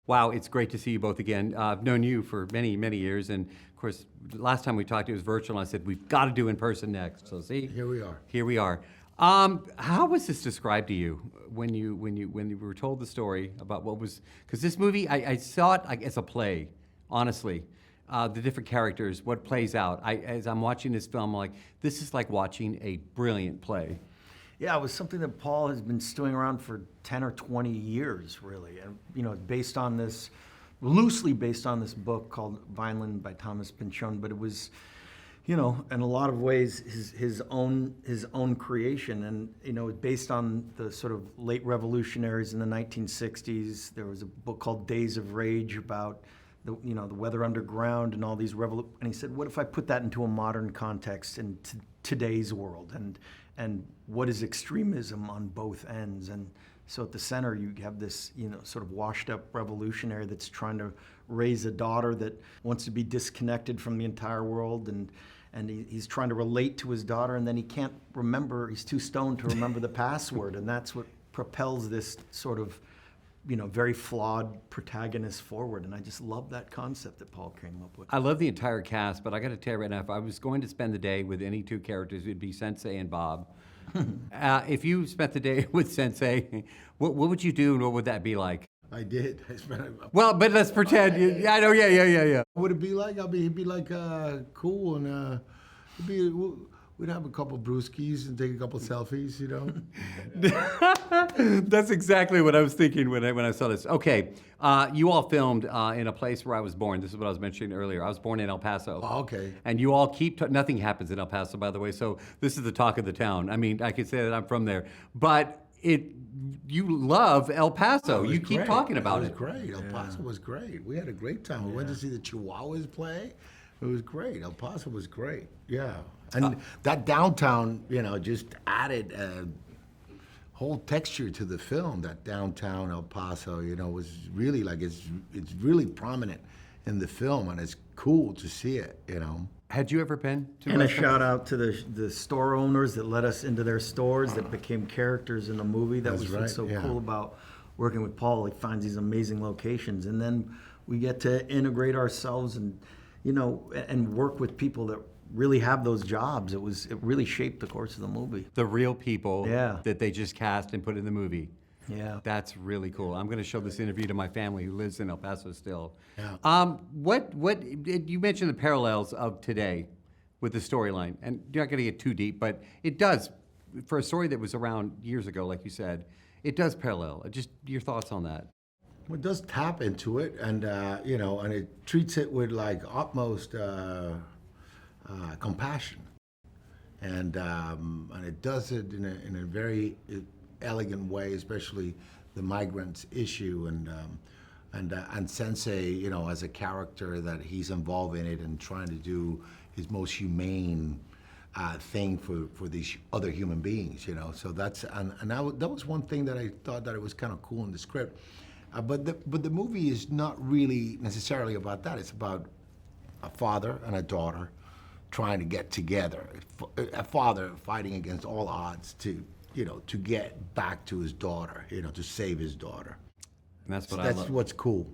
Wow, it's great to see you both again. I've known you for many, many years, and of course, last time we talked, it was virtual, and I said, we've got to do in person next. So see? Here we are. Here we are. How was this described to you when you were told the story about what was, because this movie, I saw it like, as a play, honestly. The different characters, what plays out. As I'm watching this film, I'm like, this is like watching a brilliant play. Yeah, it was something that Paul has been stewing around for 10 or 20 years, really. And, you know, based on this, loosely based on this book called Vineland by Thomas Pynchon, but it was, you know, in a lot of ways his own creation. And, you know, based on the sort of late revolutionaries in the 1960s. There was a book called Days of Rage about the Weather Underground and all these and he said, what if I put that into a modern context in today's world? And what is extremism on both ends? And so at the center, you have this, you know, sort of washed up revolutionary that's trying to raise a daughter that wants to be disconnected from the entire world. And he's trying to relate to his daughter, and then he can't remember, he's too stoned to remember the password. And that's what propels this sort of, you know, very flawed protagonist forward. And I just love that concept that Paul came up with. I love the entire cast, but I got to tell you right now, if I was going to spend the day with any two characters, it'd be Sensei and Bob. If you spent the day with Sensei, what would you do, and what would that be like? I did. I spent Well, but let's pretend. I know. Yeah. What would it be like? He'd be like cool, and we'd have a couple brewskis and take a couple selfies, you know. That's exactly what I was thinking when I saw this. Okay, you all filmed in a place where I was born. This is what I was mentioning earlier. I was born in El Paso. Oh, okay. And you all keep nothing happens in El Paso, by the way. So this is the talk of the town. I mean, I could say that I'm from there, but you love El Paso. You keep great. Talking about it. It was great. El Paso was great. We had a great time. We went to see the Chihuahuas play. It was great. El Paso was great. Yeah. And that downtown, you know, just added a whole texture to the film. That downtown El Paso, you know, was really like, it's really prominent in the film, and it's cool to see it, you know. Had you ever been to And a shout out to the store owners that let us into their stores that became characters in the movie. That was what's so cool about working with Paul. He finds these amazing locations, and then we get to integrate ourselves and, you know, and work with people that really have those jobs. It really shaped the course of the movie. The real people Yeah. that they just cast and put in the movie. Yeah. That's really cool. I'm going to show this interview to my family who lives in El Paso still. Yeah. What you mentioned the parallels of today with the storyline, and you're not going to get too deep, but it does, for a story that was around years ago, like you said, it does parallel. Just your thoughts on that. It does tap into it, and you know, and it treats it with like utmost compassion, and it does it in a very elegant way, especially the migrants issue, and Sensei, you know, as a character that he's involved in it and trying to do his most humane thing for these other human beings, you know. So that's that was one thing that I thought that it was kind of cool in the script. But the movie is not really necessarily about that. It's about a father and a daughter trying to get together. A father fighting against all odds to get back to his daughter, you know, to save his daughter. And that's what That's what's cool.